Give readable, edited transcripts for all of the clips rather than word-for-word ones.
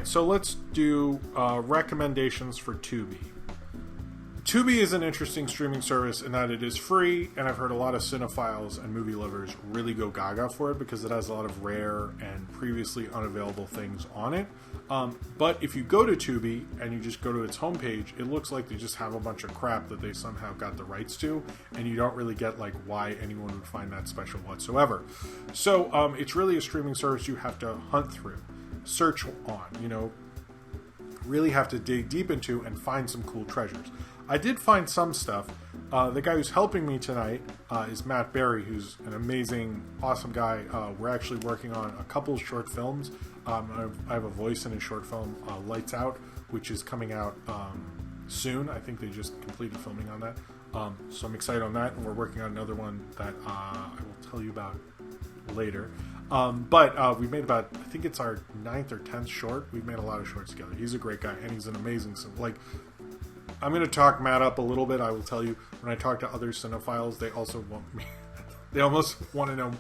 So let's do recommendations for Tubi. Tubi is an interesting streaming service in that it is free, and I've heard a lot of cinephiles and movie lovers really go gaga for it because it has a lot of rare and previously unavailable things on it. But if you go to Tubi and you just go to its homepage, it looks like they just have a bunch of crap that they somehow got the rights to, and you don't really get like why anyone would find that special whatsoever. So it's really a streaming service you have to hunt through, search on, really have to dig deep into and find some cool treasures. I did find some stuff. The guy who's helping me tonight is Matt Berry, who's an amazing, awesome guy. We're actually working on a couple of short films. I have a voice in a short film, Lights Out, which is coming out soon. I think they just completed filming on that. So I'm excited on that, and we're working on another one that I will tell you about later. But we've made about, I think it's our 9th or 10th short. We've made a lot of shorts together. He's a great guy, and he's an amazing, I'm going to talk Matt up a little bit. I will tell you, when I talk to other cinephiles, they also want me. They almost want to know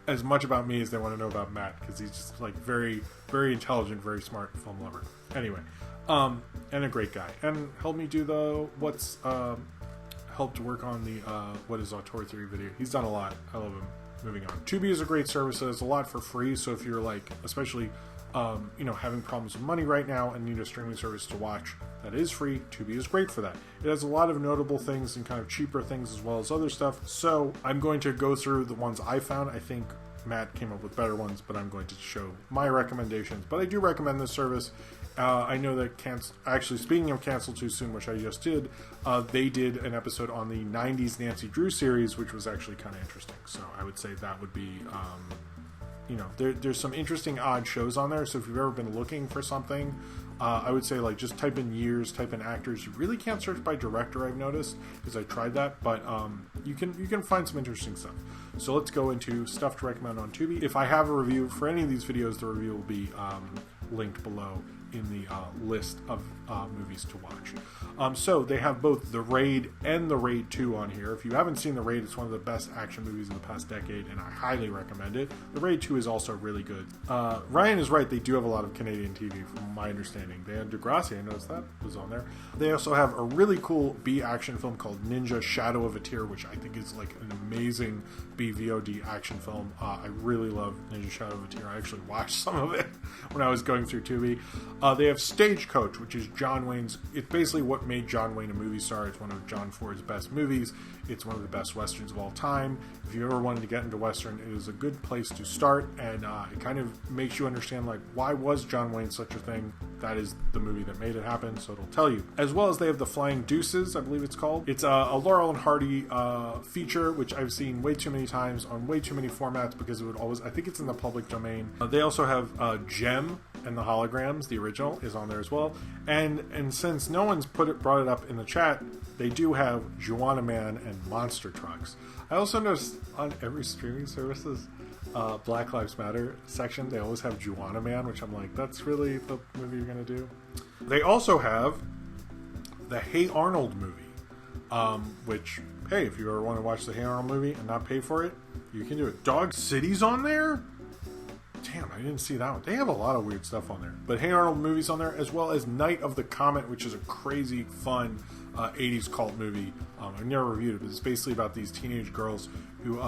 as much about me as they want to know about Matt, because he's just very, very intelligent, very smart film lover. Anyway, and a great guy, and helped me do helped work on the What is Auteur Theory video. He's done a lot. I love him. Moving on. Tubi is a great service. It has a lot for free. So if you're especially having problems with money right now and need a streaming service to watch that is free, Tubi is great for that. It has a lot of notable things and kind of cheaper things as well as other stuff. So I'm going to go through the ones I found. I think Matt came up with better ones, but I'm going to show my recommendations. But I do recommend this service. I know that actually, speaking of Cancel Too Soon, which I just did, they did an episode on the 90s Nancy Drew series, which was actually kind of interesting. So I would say that would be there's some interesting odd shows on there. So if you've ever been looking for something, I would say just type in years, type in actors. You really can't search by director, I've noticed, because I tried that, but you can find some interesting stuff. So let's go into stuff to recommend on Tubi. If I have a review for any of these videos, the review will be linked below in the list of movies to watch. So they have both The Raid and The Raid 2 on here. If you haven't seen The Raid, it's one of the best action movies in the past decade, and I highly recommend it. The Raid 2 is also really good. Ryan is right, they do have a lot of Canadian TV, from my understanding. They had Degrassi, I noticed that was on there. They also have a really cool B action film called Ninja Shadow of a Tear, which I think is an amazing B VOD action film. I really love Ninja Shadow of a Tear. I actually watched some of it when I was going through Tubi. They have Stagecoach, which is John Wayne's. It's basically what made John Wayne a movie star. It's one of John Ford's best movies. It's one of the best westerns of all time. If you ever wanted to get into western, it is a good place to start, and it kind of makes you understand why was John Wayne such a thing. That is the movie that made it happen, so it'll tell you. As well as they have The Flying Duces, I believe it's called. It's a Laurel and Hardy feature, which I've seen way too many times on way too many formats because it would always, I think it's in the public domain. They also have Gem and the Holograms, the original, is on there as well. And since no one's brought it up in the chat, they do have Juwanna Man and Monster Trucks. I also noticed on every streaming services Black Lives Matter section, they always have Juwanna Man, which I'm like, that's really the movie you're going to do? They also have the Hey Arnold movie, which, hey, if you ever want to watch the Hey Arnold movie and not pay for it, you can do it. Dog City's on there? Damn, I didn't see that one. They have a lot of weird stuff on there. But Hey Arnold movies on there, as well as Night of the Comet, which is a crazy, fun 80s cult movie. I've never reviewed it, but it's basically about these teenage girls who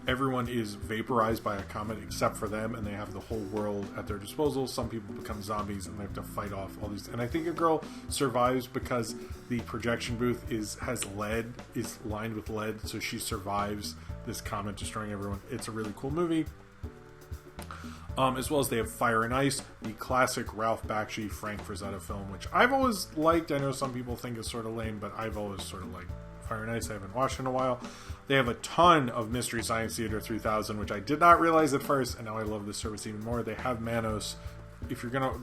everyone is vaporized by a comet except for them, and they have the whole world at their disposal. Some people become zombies, and they have to fight off all these. And I think a girl survives because the projection booth is lined with lead, so she survives this comet destroying everyone. It's a really cool movie. As well as they have Fire and Ice, the classic Ralph Bakshi, Frank Frazetta film, which I've always liked. I know some people think it's sort of lame, but I've always sort of liked Fire and Ice. I haven't watched in a while. They have a ton of Mystery Science Theater 3000, which I did not realize at first, and now I love this service even more. They have Manos.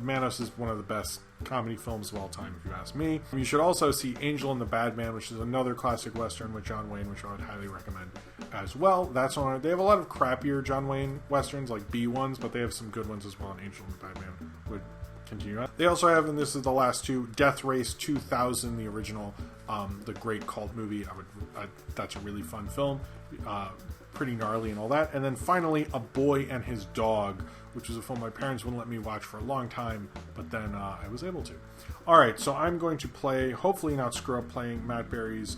Manos is one of the best comedy films of all time, if you ask me. You should also see Angel and the Badman, which is another classic western with John Wayne, which I would highly recommend as well. That's on. They have a lot of crappier John Wayne westerns, like B ones, but they have some good ones as well. And Angel and the Badman would continue on. They also have, and this is the last two, Death Race 2000, the original, the great cult movie. That's a really fun film, pretty gnarly and all that. And then finally, A Boy and His Dog, which is a film my parents wouldn't let me watch for a long time, but then I was able to. Alright, so I'm going to play, hopefully not screw up playing Matt Berry's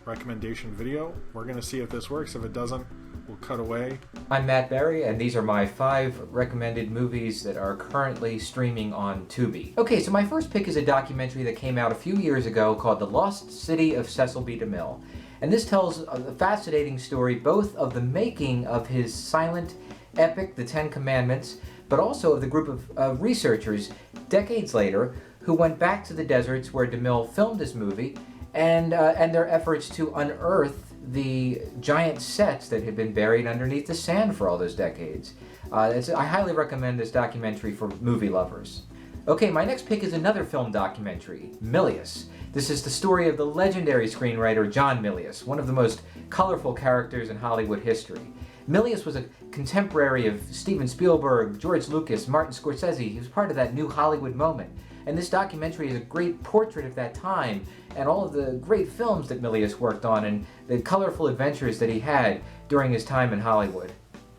recommendation video. We're going to see if this works. If it doesn't, we'll cut away. I'm Matt Berry, and these are my 5 recommended movies that are currently streaming on Tubi. Okay, so my first pick is a documentary that came out a few years ago called The Lost City of Cecil B Demille. And this tells a fascinating story both of the making of his silent epic, The Ten Commandments, but also of the group of researchers decades later who went back to the deserts where DeMille filmed this movie and their efforts to unearth the giant sets that had been buried underneath the sand for all those decades. I highly recommend this documentary for movie lovers. Okay, my next pick is another film documentary, Millus. This is the story of the legendary screenwriter John Millus, one of the most colorful characters in Hollywood history. Millus was a contemporary of Steven Spielberg, George Lucas, Martin Scorsese. He was part of that new Hollywood moment. And this documentary is a great portrait of that time and all of the great films that Millus worked on and the colorful adventures that he had during his time in Hollywood.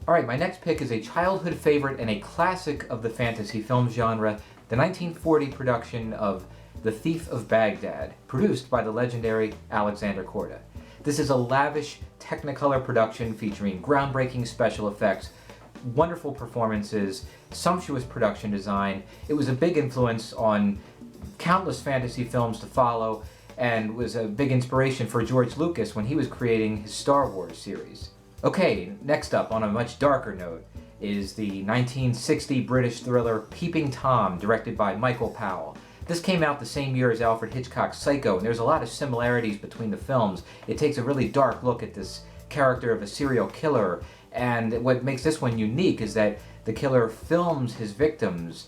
Alright, my next pick is a childhood favorite and a classic of the fantasy film genre, the 1940 production of The Thief of Baghdad, produced by the legendary Alexander Korda. This is a lavish Technicolor production featuring groundbreaking special effects, wonderful performances, sumptuous production design. It was a big influence on countless fantasy films to follow and was a big inspiration for George Lucas when he was creating his Star Wars series. Okay, next up, on a much darker note, is the 1960 British thriller Peeping Tom, directed by Michael Powell. This came out the same year as Alfred Hitchcock's Psycho, and there's a lot of similarities between the films. It takes a really dark look at this character of a serial killer, and what makes this one unique is that the killer films his victims,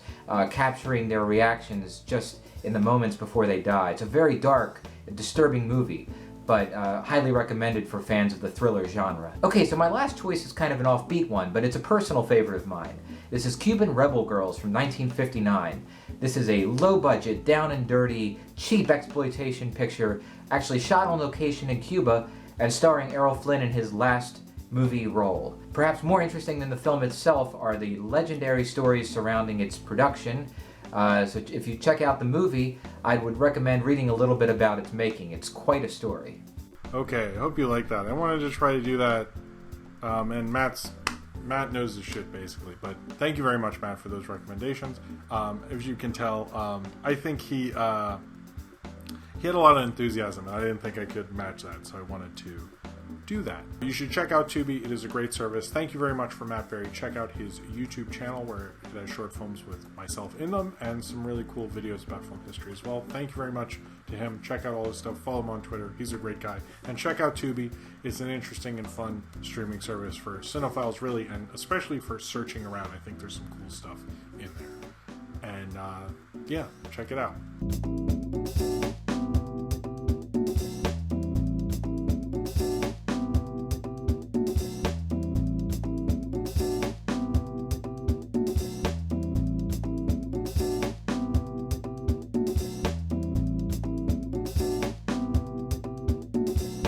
capturing their reactions just in the moments before they die. It's a very dark, disturbing movie, but highly recommended for fans of the thriller genre. Okay, so my last choice is kind of an offbeat one, but it's a personal favorite of mine. This is Cuban Rebel Girls from 1959. This is a low-budget, down-and-dirty, cheap exploitation picture, actually shot on location in Cuba, and starring Errol Flynn in his last movie role. Perhaps more interesting than the film itself are the legendary stories surrounding its production. So if you check out the movie, I would recommend reading a little bit about its making. It's quite a story. Okay, I hope you like that. I wanted to try to do that, and Matt knows his shit, basically. But thank you very much, Matt, for those recommendations. As you can tell, I think he had a lot of enthusiasm, and I didn't think I could match that, so I wanted to do that. You should check out Tubi. It is a great service. Thank you very much for Matt Berry. Check out his YouTube channel where it has short films with myself in them and some really cool videos about film history as well. Thank you very much to him. Check out all his stuff. Follow him on Twitter. He's a great guy. And check out Tubi. It's an interesting and fun streaming service for cinephiles, really, and especially for searching around. I think there's some cool stuff in there. And yeah, check it out.